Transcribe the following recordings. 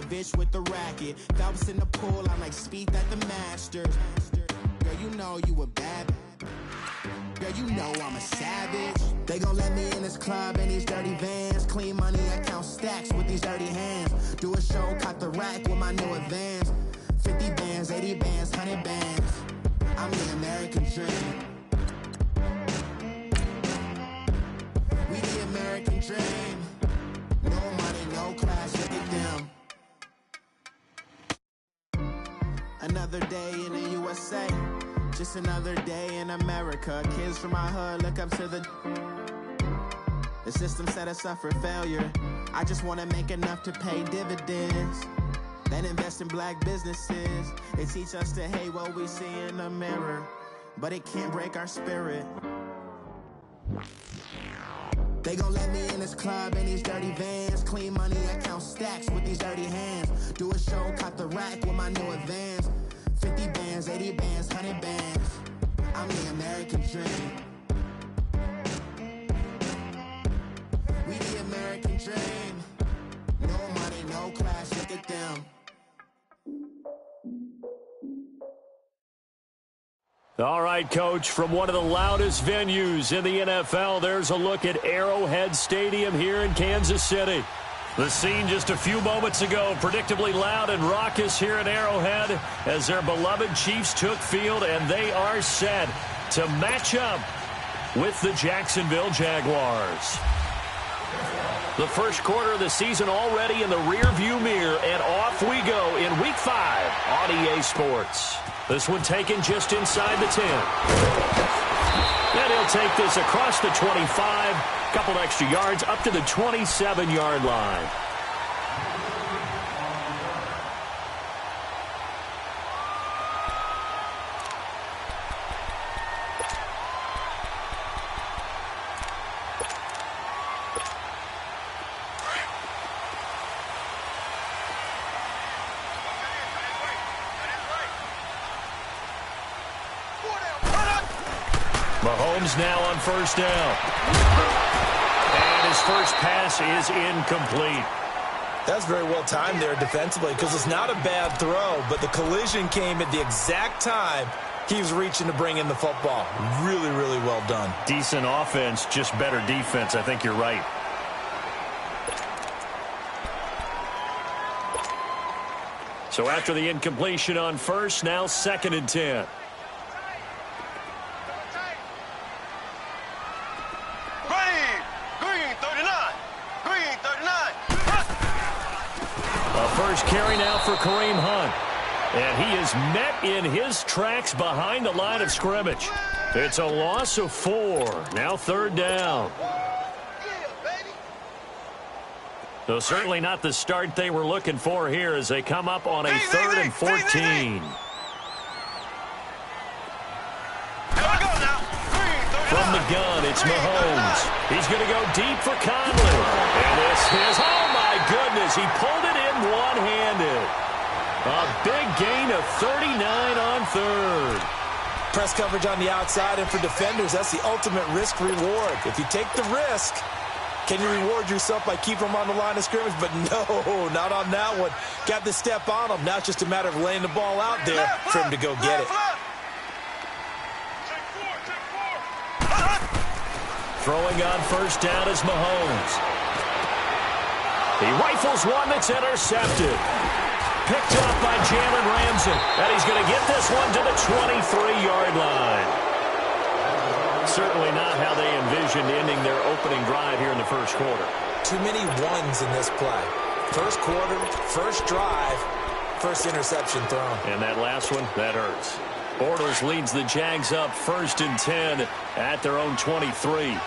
Djokovic with the racket. Phelps in the pool, I'm like Speed at the Masters. Girl, you know you a bad. Girl, you know I'm a savage. They gon' let me in this club in these dirty vans. Clean money, I count stacks with these dirty hands. Do a show, caught the rack with my new advance. 50 bands, 80 bands, 100 bands. I'm the American dream. We the American dream. No money, no class, look at them. Another day in the USA. Just another day in America. Kids from my hood look up to the system set us up for failure. I just want to make enough to pay dividends. Then invest in black businesses. They teach us to hate what we see in the mirror, but it can't break our spirit. They gon' let me in this club in these dirty vans. Clean money, I count stacks with these dirty hands. Do a show, caught the rack with my new advance. 50 bands, 80 bands, 100 bands. I'm the American dream. We the American dream. No money, no class, look at them. All right, Coach, from one of the loudest venues in the NFL, there's a look at Arrowhead Stadium here in Kansas City. The scene just a few moments ago, predictably loud and raucous here at Arrowhead as their beloved Chiefs took field, and they are set to match up with the Jacksonville Jaguars. The first quarter of the season already in the rearview mirror, and off we go in Week 5 on EA Sports. This one taken just inside the 10. And he'll take this across the 25, couple extra yards up to the 27-yard line. Mahomes now on first down. And his first pass is incomplete. That's very well timed there defensively because it's not a bad throw, but the collision came at the exact time he was reaching to bring in the football. Really, really well done. Decent offense, just better defense. I think you're right. So after the incompletion on first, now 2nd and 10. First carry now for Kareem Hunt. And he is met in his tracks behind the line of scrimmage. It's a loss of 4. Now 3rd down. So certainly not the start they were looking for here as they come up on a 3rd and 14. From the gun, it's Mahomes. He's going to go deep for Conley. And this is, oh my goodness, he pulled it in one-handed. A big gain of 39 on 3rd. Press coverage on the outside, and for defenders, that's the ultimate risk-reward. If you take the risk, can you reward yourself by keeping them on the line of scrimmage? But no, not on that one. Got the step on him. Now it's just a matter of laying the ball out there for him to go get it. Throwing on first down is Mahomes. He rifles one that's intercepted. Picked up by Jalen Ramsey. And he's going to get this one to the 23-yard line. Certainly not how they envisioned ending their opening drive here in the first quarter. Too many ones in this play. First quarter, first drive, first interception thrown. And that last one, that hurts. Bortles leads the Jags up 1st and 10 at their own 23.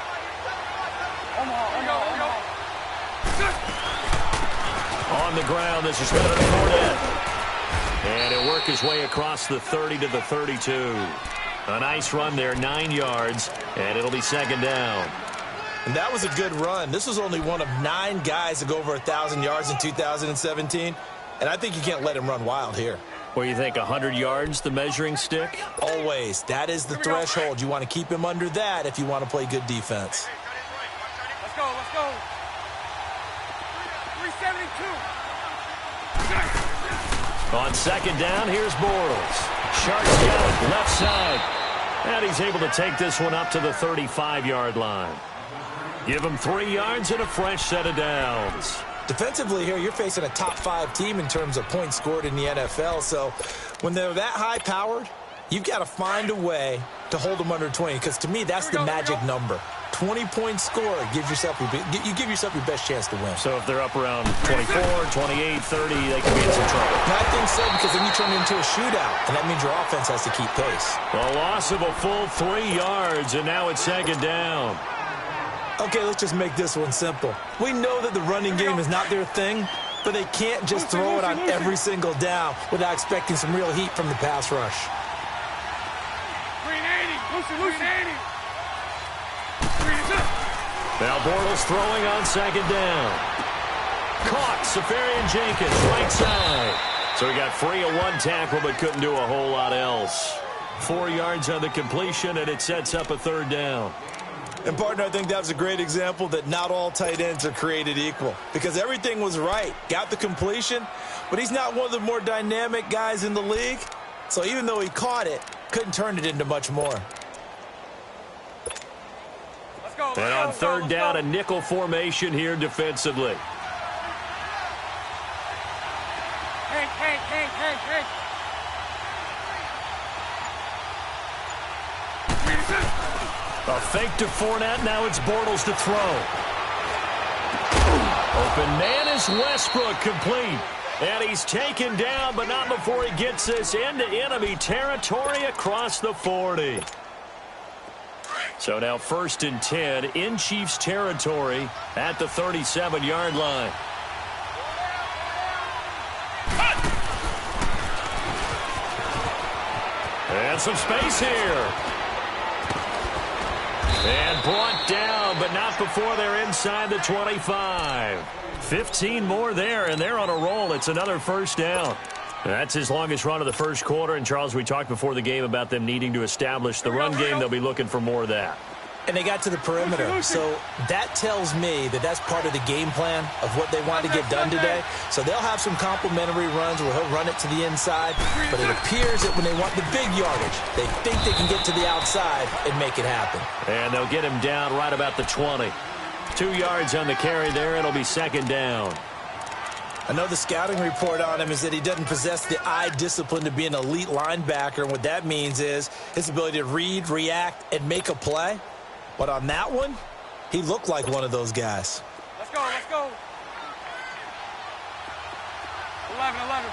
On the ground, this is Leonard Fournette. And he'll work his way across the 30 to the 32. A nice run there, 9 yards, and it'll be 2nd down. And that was a good run. This was only one of 9 guys to go over 1,000 yards in 2017. And I think you can't let him run wild here. What do you think, 100 yards, the measuring stick? Always. That is the threshold. You want to keep him under that if you want to play good defense. Let's go. 372. On second down, here's Bortles. Sharks got it, left side. And he's able to take this one up to the 35-yard line. Give him 3 yards and a fresh set of downs. Defensively here, you're facing a top 5 team in terms of points scored in the NFL. So when they're that high-powered, you've got to find a way to hold them under 20. Because to me, that's the magic number. 20-point score gives yourself you give yourself your best chance to win. So if they're up around 24, 28, 30, they can be in some trouble. And I think so, because then you turn it into a shootout, and that means your offense has to keep pace. A loss of a full 3 yards, and now it's second down. Okay, let's just make this one simple. We know that the running game is not their thing, but they can't just throw it on every single down without expecting some real heat from the pass rush. Now Bortles throwing on second down. Caught, Safarian Jenkins, right side. So he got free of 1 tackle, but couldn't do a whole lot else. 4 yards on the completion, and it sets up a third down. And, partner, I think that was a great example that not all tight ends are created equal. Because everything was right. Got the completion, but he's not one of the more dynamic guys in the league. So even though he caught it, couldn't turn it into much more. And on third down, a nickel formation here defensively. A fake to Fournette. Now it's Bortles to throw. Open man is Westbrook, complete. And he's taken down, but not before he gets this into enemy territory across the 40. So now 1st and 10 in Chiefs territory at the 37-yard line. And some space here. And brought down, but not before they're inside the 25. 15 more there, and they're on a roll. It's another first down. That's his longest run of the first quarter. And, Charles, we talked before the game about them needing to establish the run game. They'll be looking for more of that. And they got to the perimeter. So that tells me that that's part of the game plan of what they want to get done today. So they'll have some complimentary runs where he'll run it to the inside. But it appears that when they want the big yardage, they think they can get to the outside and make it happen. And they'll get him down right about the 20. 2 yards on the carry there. It'll be second down. I know the scouting report on him is that he doesn't possess the eye discipline to be an elite linebacker. And what that means is his ability to read, react, and make a play. But on that one, he looked like one of those guys. Let's go, let's go. 11.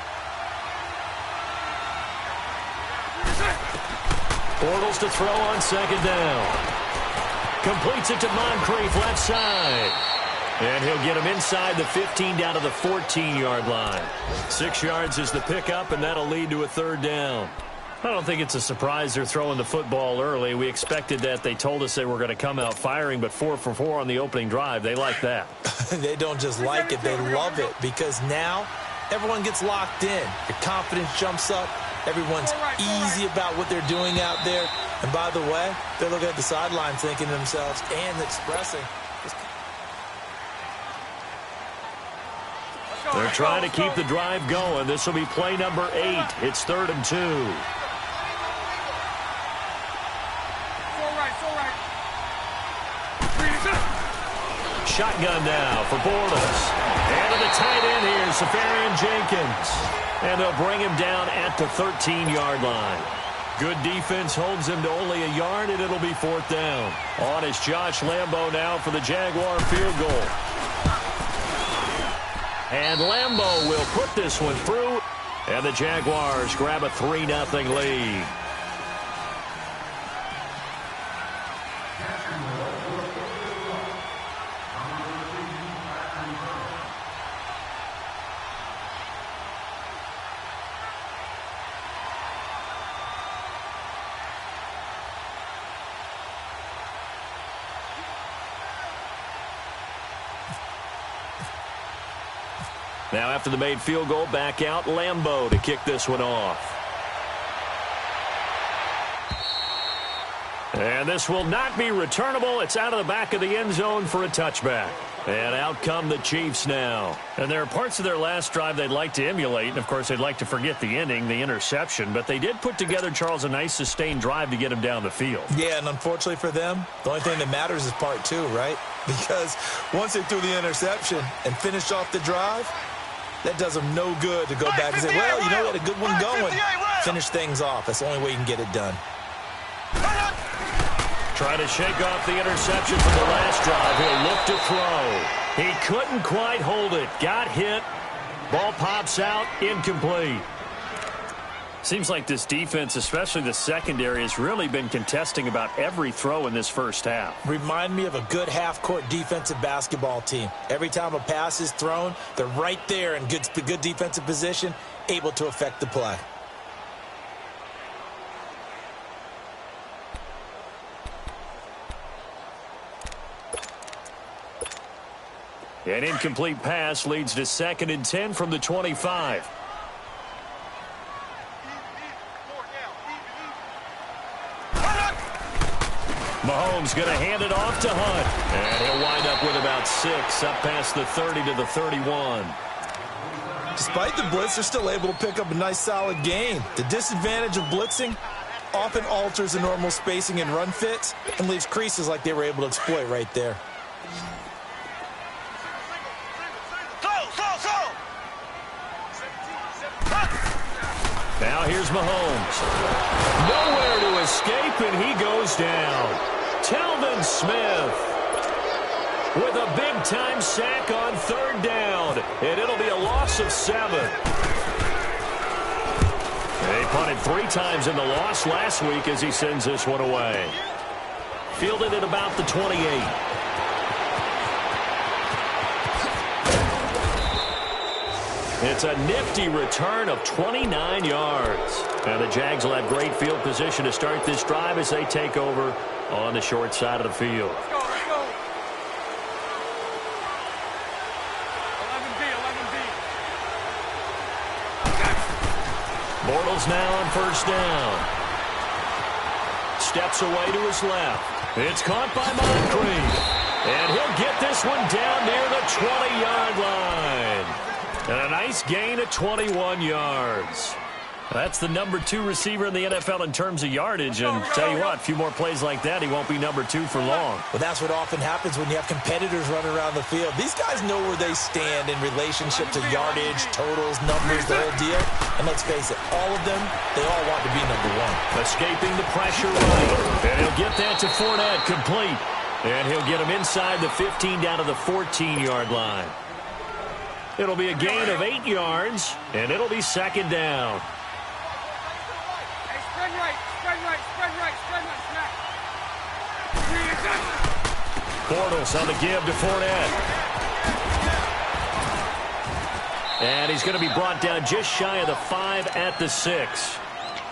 Bortles to throw on second down. Completes it to Moncrief, left side. And he'll get him inside the 15 down to the 14-yard line. 6 yards is the pickup, and that'll lead to a third down. I don't think it's a surprise they're throwing the football early. We expected that. They told us they were going to come out firing, but 4 for 4 on the opening drive. They like that. They don't just like it. They love it because now everyone gets locked in. Your confidence jumps up. Everyone's easy about what they're doing out there. And by the way, they're looking at the sideline thinking to themselves and expressing. They're trying to keep the drive going. This will be play number 8. It's 3rd and 2. Shotgun now for Bortles. And to the tight end here, Safarian Jenkins. And they'll bring him down at the 13-yard line. Good defense holds him to only a yard, and it'll be 4th down. On is Josh Lambo now for the Jaguar field goal. And Lambo will put this one through. And the Jaguars grab a 3-0 lead. Now after the made field goal, back out Lambo to kick this one off. And this will not be returnable. It's out of the back of the end zone for a touchback. And out come the Chiefs now. And there are parts of their last drive they'd like to emulate. And, of course, they'd like to forget the ending, the interception. But they did put together, Charles, a nice sustained drive to get him down the field. Yeah, and unfortunately for them, the only thing that matters is part two, right? Because once they threw the interception and finished off the drive, that does them no good to go back and say, well, you know, we had a good one going. Finish things off. That's the only way you can get it done. Trying to shake off the interception from the last drive. He'll look to throw. He couldn't quite hold it. Got hit. Ball pops out. Incomplete. Seems like this defense, especially the secondary, has really been contesting about every throw in this first half. Remind me of a good half-court defensive basketball team. Every time a pass is thrown, they're right there in good defensive position, able to affect the play. An incomplete pass leads to 2nd and 10 from the 25. Mahomes going to hand it off to Hunt. And he'll wind up with about 6, up past the 30 to the 31. Despite the blitz, they're still able to pick up a nice solid gain. The disadvantage of blitzing often alters the normal spacing and run fits and leaves creases like they were able to exploit right there. Now here's Mahomes. Nowhere to escape, and he goes down. Telvin Smith with a big-time sack on 3rd down, and it'll be a loss of 7. They punted 3 times in the loss last week as he sends this one away. Fielded at about the 28. It's a nifty return of 29 yards. And the Jags will have great field position to start this drive as they take over on the short side of the field. Let's go, let's go. 11B, 11B. Bortles now on 1st down. Steps away to his left. It's caught by Moncrief. And he'll get this one down near the 20-yard line. And a nice gain of 21 yards. That's the number 2 receiver in the NFL in terms of yardage. And tell you what, a few more plays like that, he won't be number 2 for long. Well, that's what often happens when you have competitors running around the field. These guys know where they stand in relationship to yardage, totals, numbers, the whole deal. And let's face it, all of them, they all want to be number 1. Escaping the pressure right. And he'll get that to Fournette, complete. And he'll get him inside the 15 down to the 14-yard line. It'll be a gain of 8 yards, and it'll be 2nd down. Hey, spread right, spread right, spread right, spread right, smack. Bortles on the give to Fournette. And he's going to be brought down just shy of the 5 at the 6.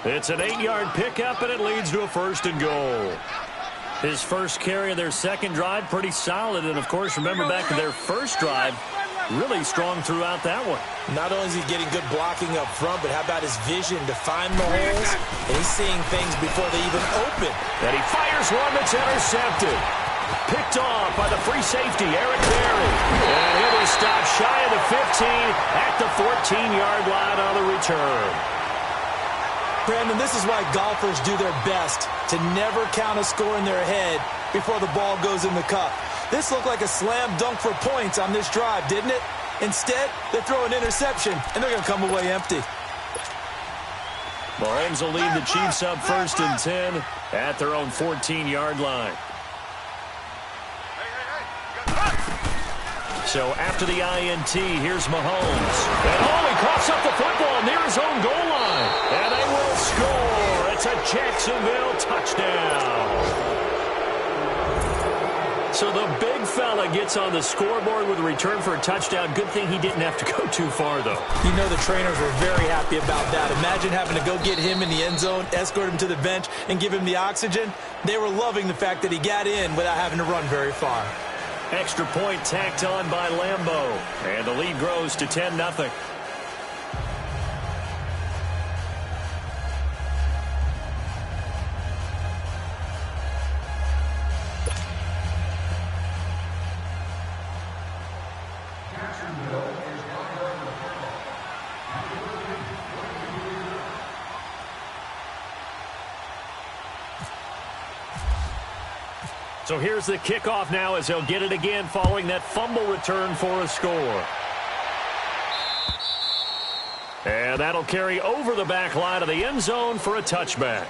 It's an 8-yard pickup, and it leads to a 1st and goal. His first carry of their 2nd drive, pretty solid. And, of course, remember back to their first drive, really strong throughout that one. Not only is he getting good blocking up front, but how about his vision to find the holes? And he's seeing things before they even open. And he fires one that's intercepted. Picked off by the free safety, Eric Berry. And he'll be stopped shy of the 15 at the 14-yard line on the return. Brandon, this is why golfers do their best to never count a score in their head before the ball goes in the cup. This looked like a slam dunk for points on this drive, didn't it? Instead, they throw an interception, and they're going to come away empty. Mahomes will lead the Chiefs up 1st and 10 at their own 14-yard line. So after the INT, here's Mahomes. And he coughs up the football near his own goal line. And they will score. It's a Jacksonville touchdown. So the big fella gets on the scoreboard with a return for a touchdown. Good thing he didn't have to go too far, though. You know the trainers were very happy about that. Imagine having to go get him in the end zone, escort him to the bench, and give him the oxygen. They were loving the fact that he got in without having to run very far. Extra point tacked on by Lambeau. And the lead grows to 10-0. So here's the kickoff now as they'll get it again following that fumble return for a score. And that'll carry over the back line of the end zone for a touchback.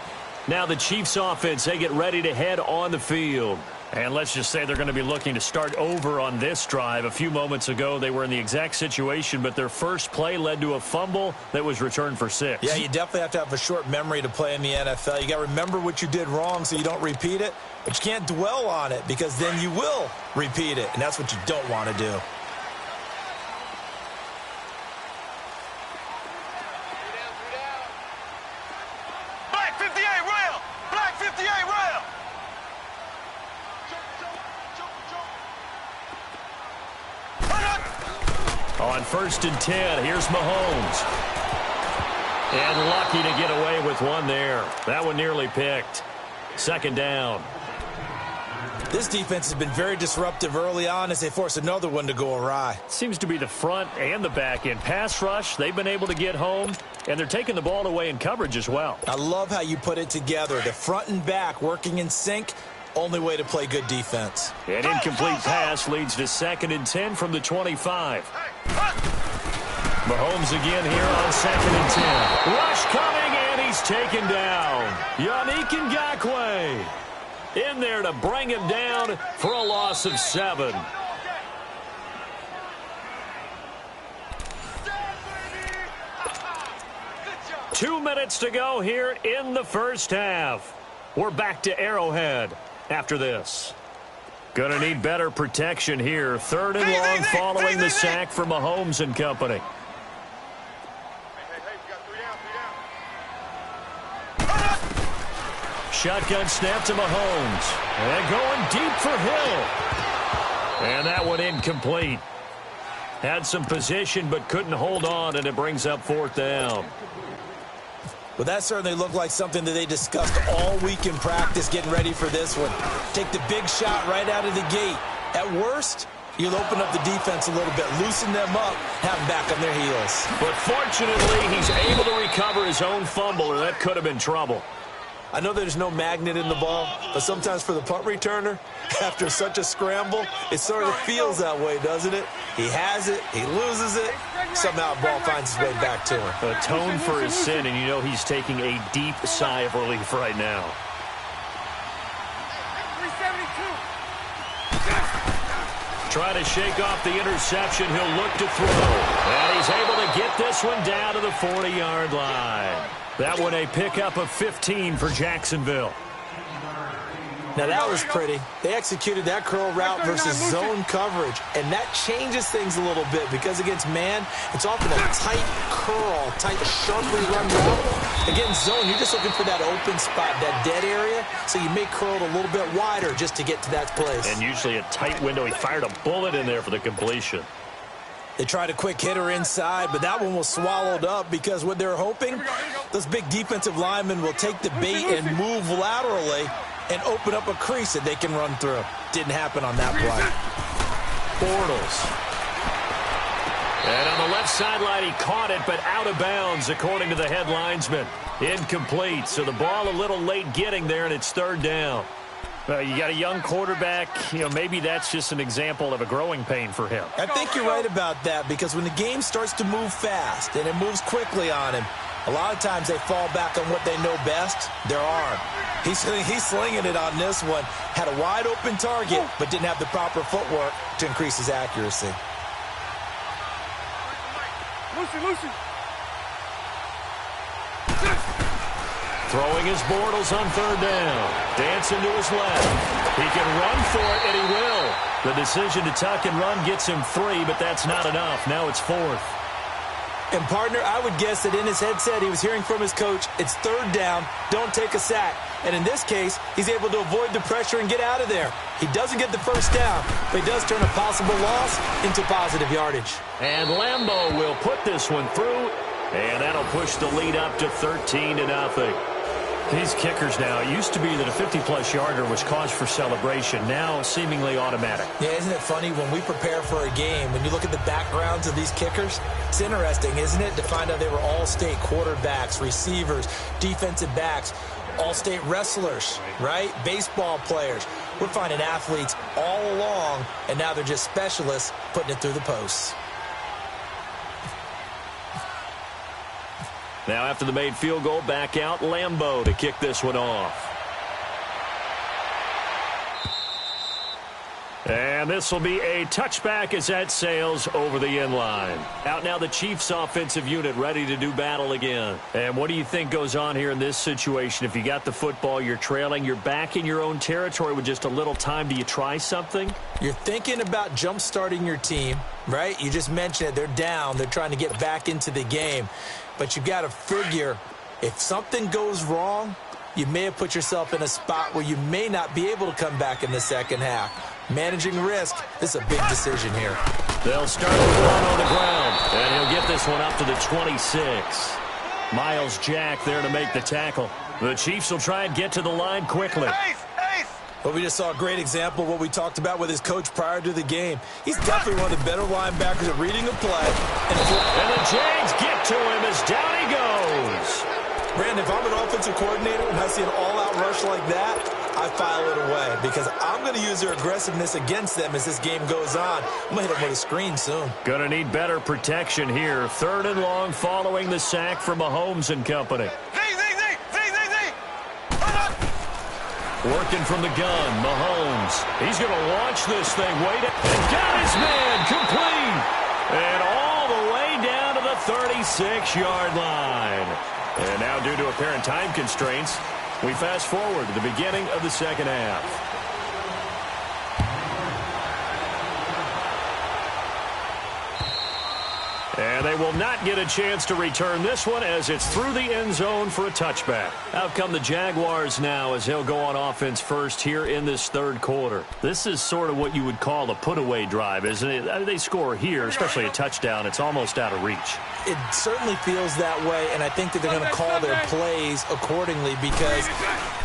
Now the Chiefs offense, they get ready to head on the field. And let's just say they're going to be looking to start over on this drive. A few moments ago, they were in the exact situation, but their first play led to a fumble that was returned for 6. Yeah, you definitely have to have a short memory to play in the NFL. You got to remember what you did wrong so you don't repeat it, but you can't dwell on it because then you will repeat it, and that's what you don't want to do. Black 58 rail! Black 58 rail! On 1st and 10, here's Mahomes. And lucky to get away with one there. That one nearly picked. 2nd down. This defense has been very disruptive early on as they force another one to go awry. Seems to be the front and the back end. Pass rush, they've been able to get home, and they're taking the ball away in coverage as well. I love how you put it together. The front and back working in sync. Only way to play good defense. An incomplete pass leads to 2nd and 10 from the 25. Mahomes again here on 2nd and 10. Rush coming, and he's taken down. Yannick Ngakoue in there to bring him down for a loss of 7. Two minutes to go here in the first half. We're back to Arrowhead after this. Gonna need better protection here. 3rd and long following the sack for Mahomes and company. Shotgun snap to Mahomes. And going deep for Hill. And that one incomplete. Had some position but couldn't hold on, and it brings up 4th down. Well, that certainly looked like something that they discussed all week in practice getting ready for this one. Take the big shot right out of the gate. At worst, you'll open up the defense a little bit, loosen them up, have them back on their heels. But fortunately, he's able to recover his own fumble, or that could have been trouble. I know there's no magnet in the ball, but sometimes for the punt returner, after such a scramble, it sort of feels that way, doesn't it? He has it, he loses it, somehow the ball finds its way back to him. Atone for his sin, and you know he's taking a deep sigh of relief right now. 372. Try to shake off the interception. He'll look to throw. And he's able to get this one down to the 40-yard line. That one a pickup of 15 for Jacksonville. Now that was pretty. They executed that curl route versus zone coverage, and that changes things a little bit because against man, it's often a tight curl, tight, sharply run route. Against zone, you're just looking for that open spot, that dead area, so you may curl it a little bit wider just to get to that place. And usually a tight window. He fired a bullet in there for the completion. They tried a quick hitter inside, but that one was swallowed up because what they're hoping, those big defensive linemen will take the bait and move laterally and open up a crease that they can run through. Didn't happen on that play. Bortles. And on the left sideline, he caught it, but out of bounds, according to the head linesman. Incomplete, so the ball a little late getting there, and it's 3rd down. You got a young quarterback. You know, maybe that's just an example of a growing pain for him. I think you're right about that because when the game starts to move fast and it moves quickly on him, a lot of times they fall back on what they know best, their arm. He's slinging it on this one. Had a wide open target, but didn't have the proper footwork to increase his accuracy. Lucy. Throwing his Bortles on 3rd down. Dancing to his left. He can run for it, and he will. The decision to tuck and run gets him 3, but that's not enough. Now it's 4th. And, partner, I would guess that in his headset he was hearing from his coach, it's 3rd down, don't take a sack. And in this case, he's able to avoid the pressure and get out of there. He doesn't get the 1st down, but he does turn a possible loss into positive yardage. And Lambeau will put this one through, and that'll push the lead up to 13-0. These kickers now, it used to be that a 50-plus yarder was cause for celebration. Now, seemingly automatic. Yeah, isn't it funny when we prepare for a game, when you look at the backgrounds of these kickers, it's interesting, isn't it, to find out they were all-state quarterbacks, receivers, defensive backs, all-state wrestlers, right? Baseball players. We're finding athletes all along, and now they're just specialists putting it through the posts. Now after the made field goal, back out Lambeau to kick this one off. And this will be a touchback as that sails over the end line. Out now the Chiefs offensive unit ready to do battle again. And what do you think goes on here in this situation? If you got the football, you're trailing, you're back in your own territory with just a little time. Do you try something? You're thinking about jump-starting your team, right? You just mentioned it. They're down. They're trying to get back into the game. But you've got to figure if something goes wrong, you may have put yourself in a spot where you may not be able to come back in the second half. Managing risk, this is a big decision here. They'll start with one on the ground, and he'll get this one up to the 26. Miles Jack there to make the tackle. The Chiefs will try and get to the line quickly. Well, we just saw a great example of what we talked about with his coach prior to the game. He's definitely one of the better linebackers at reading a play. And the Jags get to him as down he goes. Brandon, if I'm an offensive coordinator and I see an all-out rush like that, I file it away because I'm going to use their aggressiveness against them as this game goes on. I'm going to hit them with a screen soon. Going to need better protection here. 3rd and long following the sack from Mahomes and company. Working from the gun, Mahomes. He's going to launch this thing. Wait, and got his man complete. And all the way down to the 36-yard line. And now, due to apparent time constraints, we fast forward to the beginning of the second half. And they will not get a chance to return this one as it's through the end zone for a touchback. Out come the Jaguars now as they'll go on offense first here in this 3rd quarter. This is sort of what you would call the put-away drive, isn't it? They score here, especially a touchdown. It's almost out of reach. It certainly feels that way, and I think that they're going to call their plays accordingly because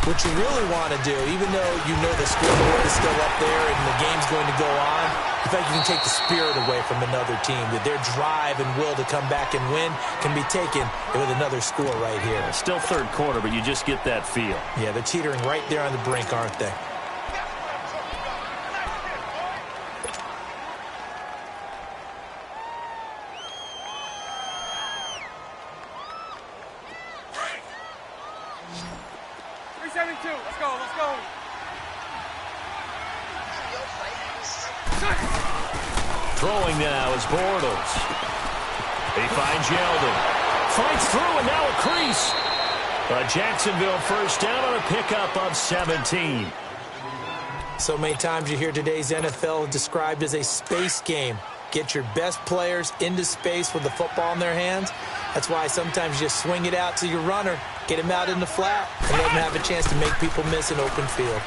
what you really want to do, even though you know the scoreboard is still up there and the game's going to go on, in fact, you can take the spirit away from another team, that their drive and will to come back and win can be taken with another score right here. Still 3rd quarter, but you just get that feel. Yeah, they're teetering right there on the brink, aren't they? Let's go, let's go. Throwing now is Bortles. He finds Yeldon. Fights through and now a crease. A Jacksonville first down on a pickup of 17. So many times you hear today's NFL described as a space game. Get your best players into space with the football in their hands. That's why sometimes you just swing it out to your runner, get him out in the flat, and let him have a chance to make people miss an open field.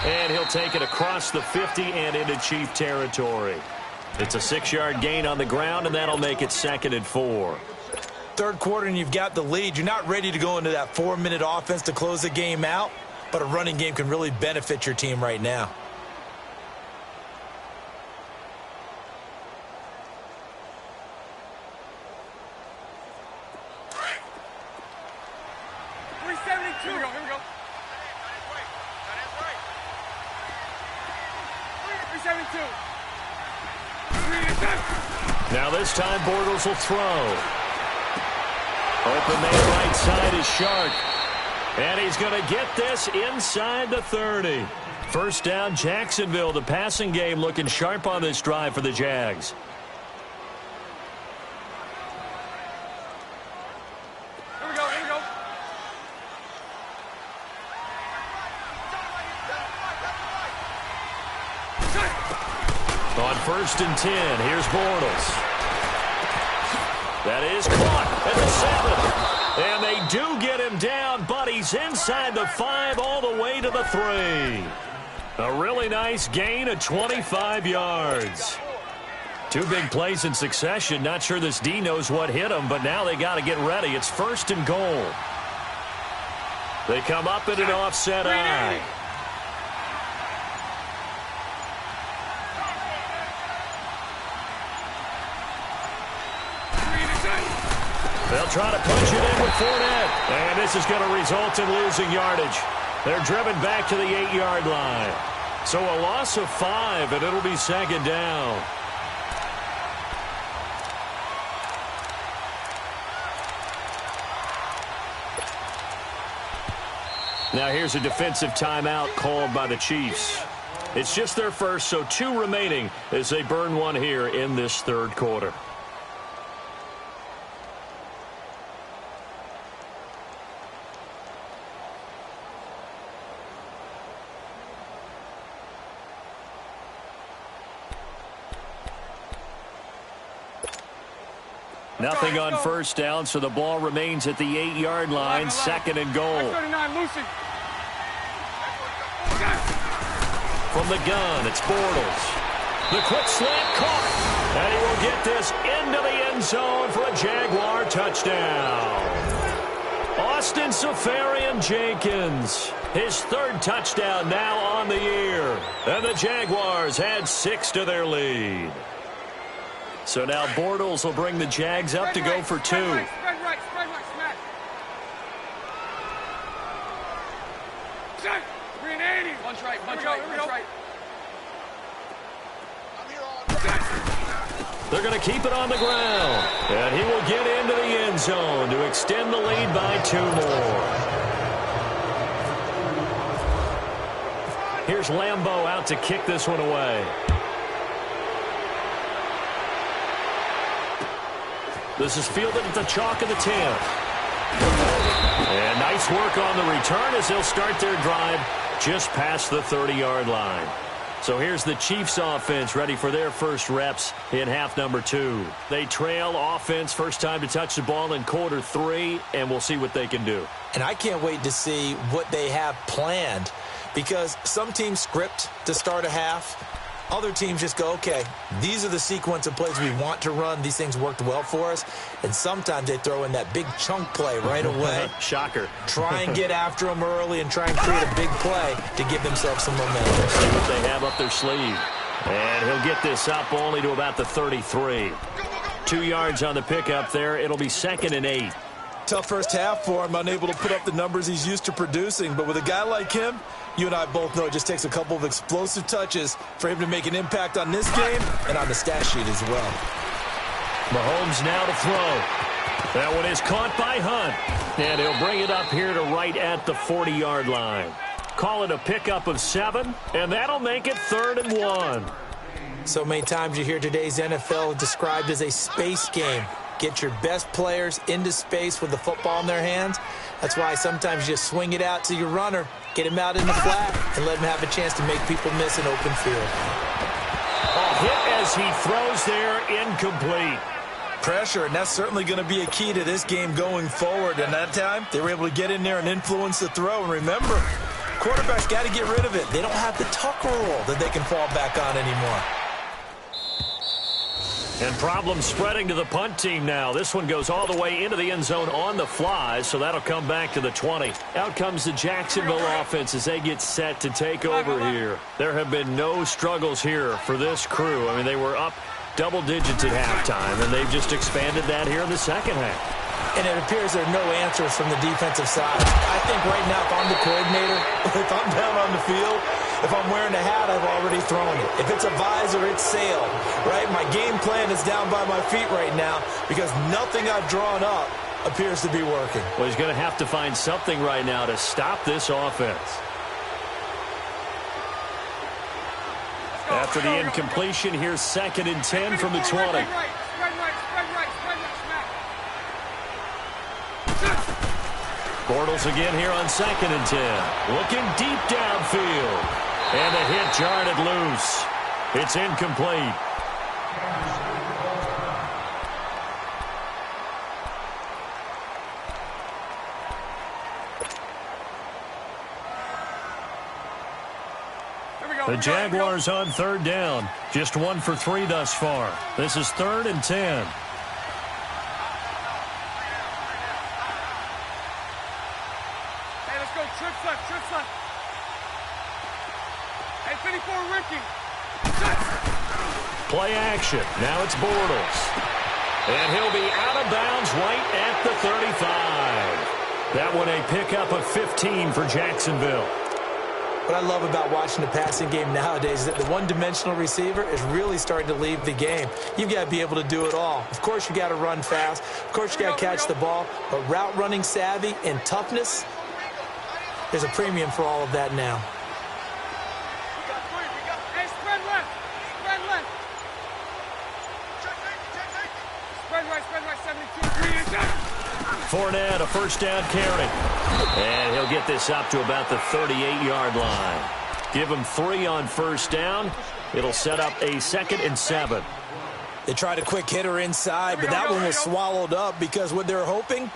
And he'll take it across the 50 and into Chief territory. It's a 6-yard gain on the ground, and that'll make it 2nd and 4. 3rd quarter, and you've got the lead. You're not ready to go into that 4-minute offense to close the game out, but a running game can really benefit your team right now. Here we go, here we go. 372. Now this time Bortles will throw. Open man right side is Shark. And he's going to get this inside the 30. First down, Jacksonville. The passing game looking sharp on this drive for the Jags. Here we go, here we go. On 1st and 10, here's Bortles. That is caught at the 7. And they do get him down, but he's inside the 5 all the way to the 3. A really nice gain of 25 yards. 2 big plays in succession. Not sure this D knows what hit him, but now they got to get ready. It's 1st and goal. They come up in an offset eye. They'll try to punch it in with Fournette. And this is going to result in losing yardage. They're driven back to the 8-yard line. So a loss of 5, and it'll be second down. Now here's a defensive timeout called by the Chiefs. It's just their first, so 2 remaining as they burn one here in this third quarter. Nothing on first down, so the ball remains at the 8-yard line, second and goal. From the gun, it's Bortles. The quick slant caught, and he will get this into the end zone for a Jaguar touchdown. Austin Seferian-Jenkins, his 3rd touchdown now on the year, and the Jaguars add 6 to their lead. So now Bortles will bring the Jags up to go for 2. Spread right, smash. Set, 380. Punch right, punch right. They're going to keep it on the ground, and he will get into the end zone to extend the lead by 2 more. Here's Lambeau out to kick this one away. This is fielded at the chalk of the 10. And nice work on the return as they'll start their drive just past the 30-yard line. So here's the Chiefs offense ready for their first reps in half number 2. They trail offense, first time to touch the ball in quarter 3, and we'll see what they can do. And I can't wait to see what they have planned, because some teams script to start a half. Other teams just go, okay, these are the sequence of plays we want to run. These things worked well for us. And sometimes they throw in that big chunk play right away. Shocker. Try and get after them early and try and create a big play to give themselves some momentum. See what they have up their sleeve. And he'll get this up only to about the 33. 2 yards on the pickup there. It'll be 2nd and 8. Tough first half for him, unable to put up the numbers he's used to producing. But with a guy like him, you and I both know it just takes a couple of explosive touches for him to make an impact on this game and on the stat sheet as well. Mahomes now to throw. That one is caught by Hunt. And he'll bring it up here to right at the 40-yard line. Call it a pickup of 7, and that'll make it 3rd and 1. So many times you hear today's NFL described as a space game. Get your best players into space with the football in their hands. That's why sometimes you just swing it out to your runner, get him out in the flat, and let him have a chance to make people miss an open field. A hit as he throws there, incomplete. Pressure, and that's certainly going to be a key to this game going forward. And that time, they were able to get in there and influence the throw. And remember, quarterbacks got to get rid of it. They don't have the tuck rule that they can fall back on anymore. And problems spreading to the punt team now. This one goes all the way into the end zone on the fly, so that'll come back to the 20. Out comes the Jacksonville offense as they get set to take over here. There have been no struggles here for this crew. I mean, they were up double digits at halftime, and they've just expanded that here in the second half. And it appears there are no answers from the defensive side. I think right now, if I'm the coordinator, if I'm down on the field, if I'm wearing a hat, I've already thrown it. If it's a visor, it's sailed, right? My game plan is down by my feet right now because nothing I've drawn up appears to be working. Well, he's going to have to find something right now to stop this offense. After the incompletion, here's 2nd and 10 from the 20. Bortles again here on 2nd and 10. Looking deep downfield. And a hit jarred it loose. It's incomplete. The Jaguars on 3rd down. Just 1 for 3 thus far. This is 3rd and 10. Hey, let's go. Trips left, trips left. Hey, 54 Ricky. Play action. Now it's Bortles. And he'll be out of bounds right at the 35. That one a pickup of 15 for Jacksonville. What I love about watching the passing game nowadays is that the one-dimensional receiver is really starting to leave the game. You've got to be able to do it all. Of course, you got to run fast. Of course, you got to catch the ball. But route running savvy and toughness, there's a premium for all of that now. Hey, spread left. Spread left. Spread right, 72. Fournette, a first down carry. And he'll get this up to about the 38-yard line. Give him 3 on first down. It'll set up a 2nd and 7. They tried a quick hitter inside, but that one was swallowed up because what they're hoping,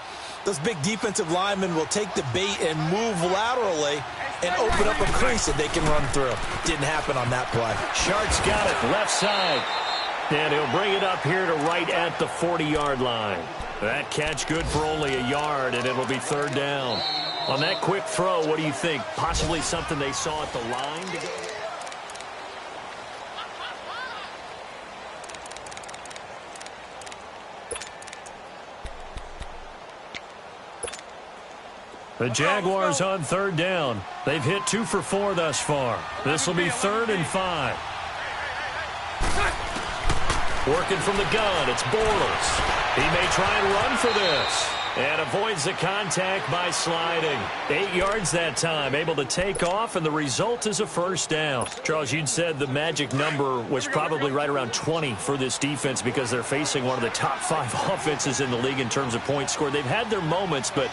those big defensive linemen will take the bait and move laterally and open up a crease that they can run through. Didn't happen on that play. Sharks got it, left side. And he'll bring it up here to right at the 40-yard line. That catch good for only a yard, and it'll be 3rd down. On that quick throw, what do you think? Possibly something they saw at the line to go? The Jaguars on 3rd down. They've hit 2 for 4 thus far. This will be 3rd and 5. Working from the gun, it's Bortles. He may try and run for this. And avoids the contact by sliding. 8 yards that time, able to take off, and the result is a first down. Charles, you'd said the magic number was probably right around 20 for this defense because they're facing one of the top 5 offenses in the league in terms of points scored. They've had their moments, but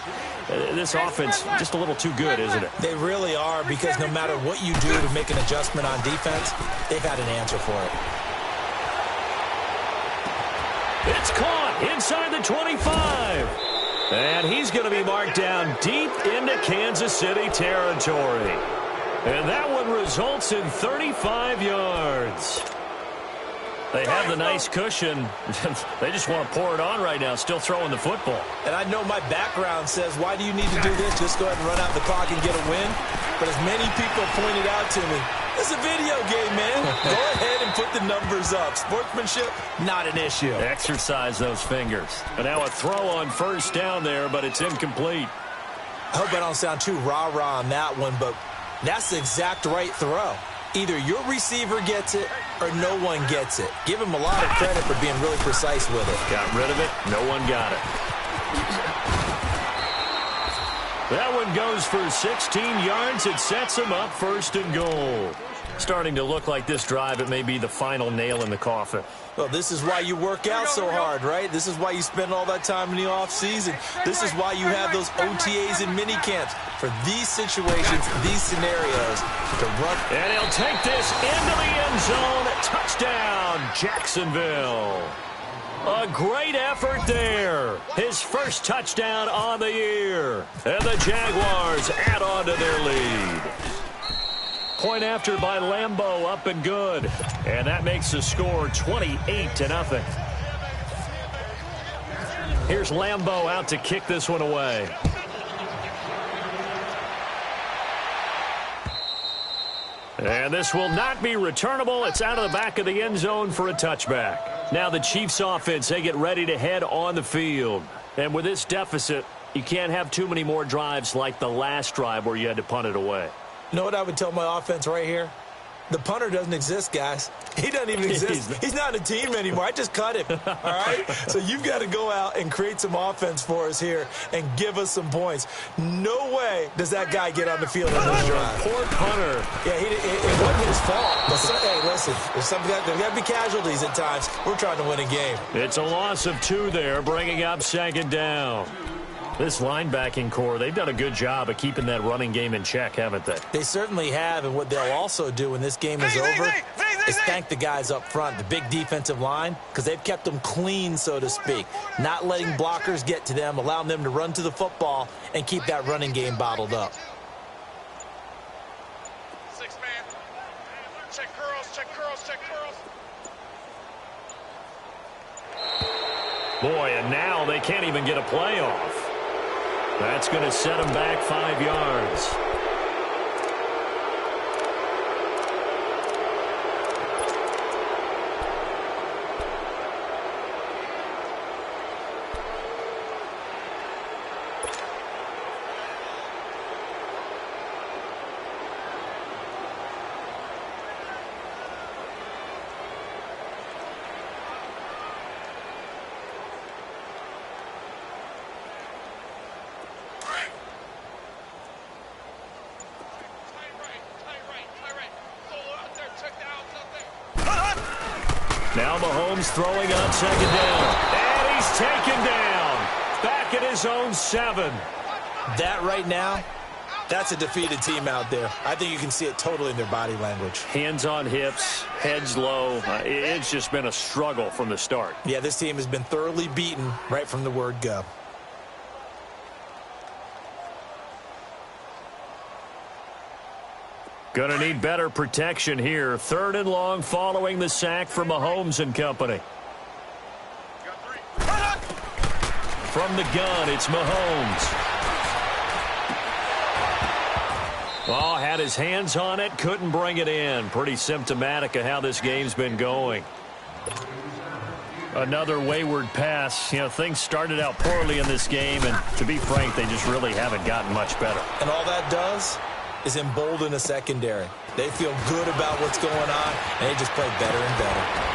this offense just a little too good, isn't it? They really are, because no matter what you do to make an adjustment on defense, they've had an answer for it. It's caught inside the 25. And he's going to be marked down deep into Kansas City territory. And that one results in 35 yards. They have the nice cushion. They just want to pour it on right now, still throwing the football. And I know my background says, why do you need to do this? Just go ahead and run out the clock and get a win. But as many people pointed out to me, it's a video game, man. Go ahead and put the numbers up. Sportsmanship, not an issue. Exercise those fingers. And now a throw on first down there, but it's incomplete. I hope I don't sound too rah-rah on that one, but that's the exact right throw. Either your receiver gets it or no one gets it. Give him a lot of credit for being really precise with it. Got rid of it. No one got it. That one goes for 16 yards. It sets him up 1st and goal. Starting to look like this drive, it may be the final nail in the coffin. Well, this is why you work out so hard, right? This is why you spend all that time in the offseason. This is why you have those OTAs and mini camps for these situations, these scenarios to run. And he'll take this into the end zone. Touchdown, Jacksonville. A great effort there. His first touchdown on the year. And the Jaguars add on to their lead. Point after by Lambeau, up and good. And that makes the score 28-0. Here's Lambeau out to kick this one away. And this will not be returnable. It's out of the back of the end zone for a touchback. Now the Chiefs offense, they get ready to head on the field. And with this deficit, you can't have too many more drives like the last drive where you had to punt it away. You know what I would tell my offense right here? The punter doesn't exist, guys. He doesn't even exist. He's not a team anymore. I just cut him, all right? So you've got to go out and create some offense for us here and give us some points. No way does that guy get on the field on this drive. Poor punter. Yeah, it wasn't his fault. But hey, listen, there's got to be casualties at times. We're trying to win a game. It's a loss of 2 there, bringing up 2nd down. This linebacking core, they've done a good job of keeping that running game in check, haven't they? They certainly have, and what they'll also do when this game is over is thank the guys up front, the big defensive line, because they've kept them clean, so to speak, not letting blockers get to them, allowing them to run to the football and keep that running game bottled up. 6-man. Check curls, check curls, check curls. Boy, and now they can't even get a play off. That's going to set them back 5 yards. Now Mahomes throwing on second down. And he's taken down. Back at his own 7. That right now, that's a defeated team out there. I think you can see it totally in their body language. Hands on hips, heads low. It's just been a struggle from the start. Yeah, this team has been thoroughly beaten right from the word go. Gonna need better protection here. 3rd and long following the sack from Mahomes and company. From the gun, it's Mahomes. Oh, had his hands on it, couldn't bring it in. Pretty symptomatic of how this game's been going. Another wayward pass. You know, things started out poorly in this game, and to be frank, they just really haven't gotten much better. And all that does is embolden a secondary. They feel good about what's going on, and they just play better and better.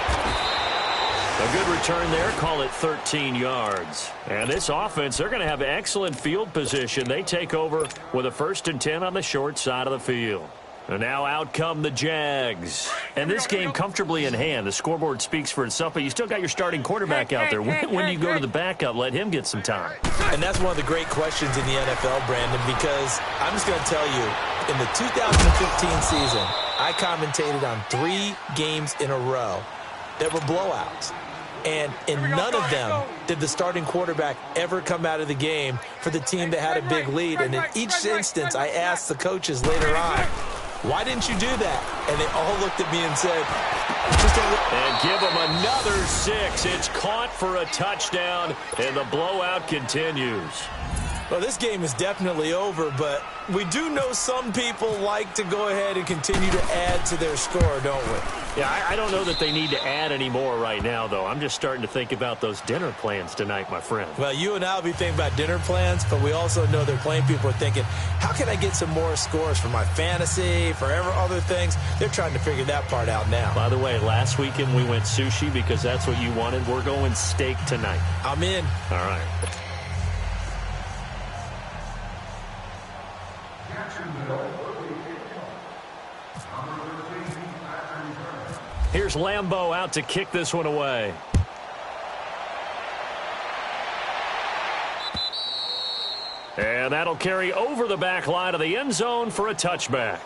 A good return there, call it 13 yards. And this offense, they're going to have excellent field position. They take over with a 1st and 10 on the short side of the field. And now out come the Jags. And this game comfortably in hand. The scoreboard speaks for itself, but you still got your starting quarterback out there. When do you go to the backup? Let him get some time. And that's one of the great questions in the NFL, Brandon, because I'm just going to tell you, in the 2015 season, I commentated on 3 games in a row that were blowouts. And in none of them did the starting quarterback ever come out of the game for the team that had a big lead. And in each instance, I asked the coaches later on, why didn't you do that? And they all looked at me and said, just don't look. And give them another 6. It's caught for a touchdown, and the blowout continues. Well, this game is definitely over, but we do know some people like to go ahead and continue to add to their score, don't we? Yeah, I don't know that they need to add any more right now, though. I'm just starting to think about those dinner plans tonight, my friend. Well, you and I will be thinking about dinner plans, but we also know they're playing people are thinking, how can I get some more scores for my fantasy, for other things? They're trying to figure that part out now. By the way, last weekend we went sushi because that's what you wanted. We're going steak tonight. I'm in. All right. Here's Lambeau out to kick this one away. And that'll carry over the back line of the end zone for a touchback.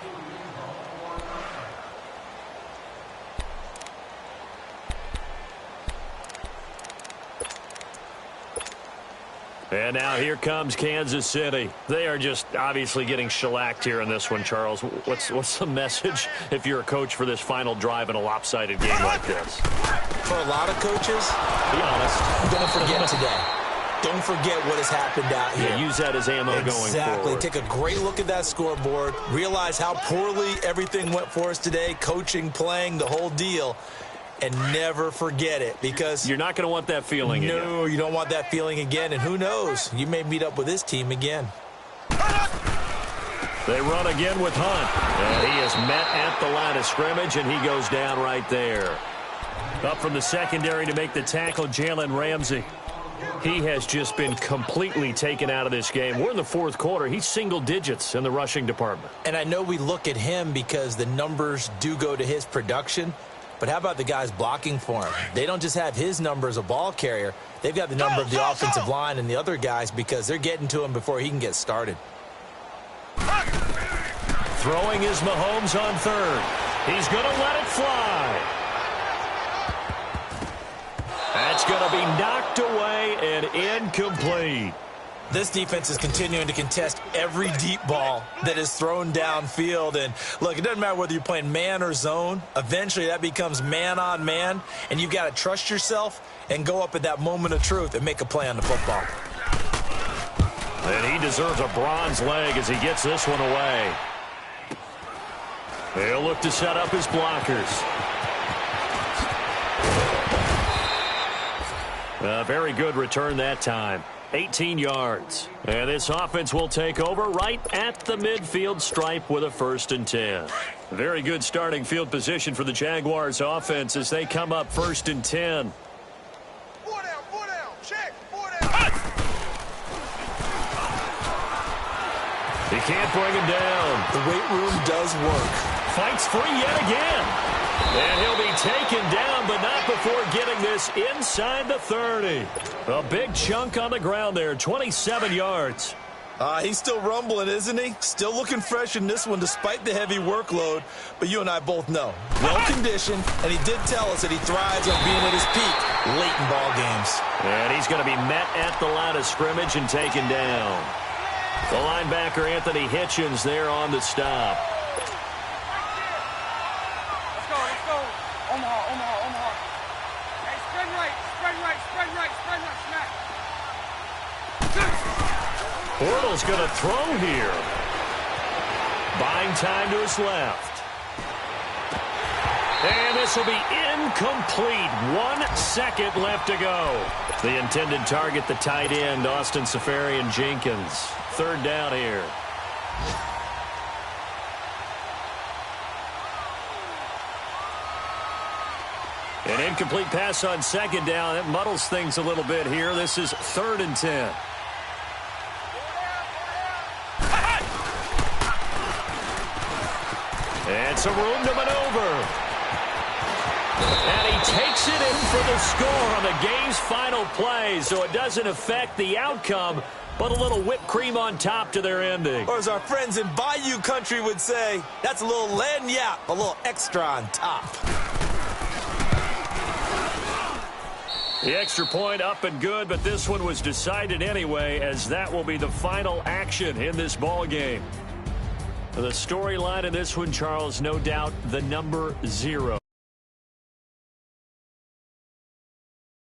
And now here comes Kansas City. They are just obviously getting shellacked here in this one, Charles. What's the message if you're a coach for this final drive in a lopsided game like this? For a lot of coaches, be honest, don't forget today. Don't forget what has happened out here. Yeah, use that as ammo going forward. Exactly. Take a great look at that scoreboard. Realize how poorly everything went for us today. Coaching, playing, the whole deal. And never forget it, because you're not going to want that feeling again. No, you don't want that feeling again. And who knows? You may meet up with this team again. They run again with Hunt. And he is met at the line of scrimmage, and he goes down right there. Up from the secondary to make the tackle, Jalen Ramsey. He has just been completely taken out of this game. We're in the 4th quarter. He's single digits in the rushing department. And I know we look at him because the numbers do go to his production. But how about the guys blocking for him? They don't just have his number as a ball carrier. They've got the number of the offensive line and the other guys because they're getting to him before he can get started. Throwing is Mahomes on 3rd. He's going to let it fly. That's going to be knocked away and incomplete. This defense is continuing to contest every deep ball that is thrown downfield. And, look, it doesn't matter whether you're playing man or zone. Eventually, that becomes man on man, and you've got to trust yourself and go up at that moment of truth and make a play on the football. And he deserves a bronze leg as he gets this one away. He'll look to set up his blockers. A very good return that time. 18 yards. And this offense will take over right at the midfield stripe with a 1st and 10. Very good starting field position for the Jaguars offense as they come up 1st and 10. 4 down, check, 4 down. He can't bring him down. The weight room does work. Fights free yet again. And he'll be taken down, but not before getting this inside the 30. A big chunk on the ground there, 27 yards. He's still rumbling, isn't he? Still looking fresh in this one despite the heavy workload. But you and I both know, well-conditioned, and he did tell us that he thrives on being at his peak late in ball games. And he's going to be met at the line of scrimmage and taken down. The linebacker, Anthony Hitchens, there on the stop. Let's go, let's go. Omaha. Hey, spread right, snap. Portal's going to throw here. Buying time to his left. And this will be incomplete. 1 second left to go. The intended target, the tight end, Austin Seferian-Jenkins. Third down here. An incomplete pass on second down. That muddles things a little bit here. This is 3rd and 10. And some room to maneuver. And he takes it in for the score on the game's final play, so it doesn't affect the outcome, but a little whipped cream on top to their ending. Or as our friends in Bayou country would say, that's a little lagniappe, a little extra on top. The extra point up and good, but this one was decided anyway, as that will be the final action in this ball game. The storyline in this one, Charles, no doubt the number 0.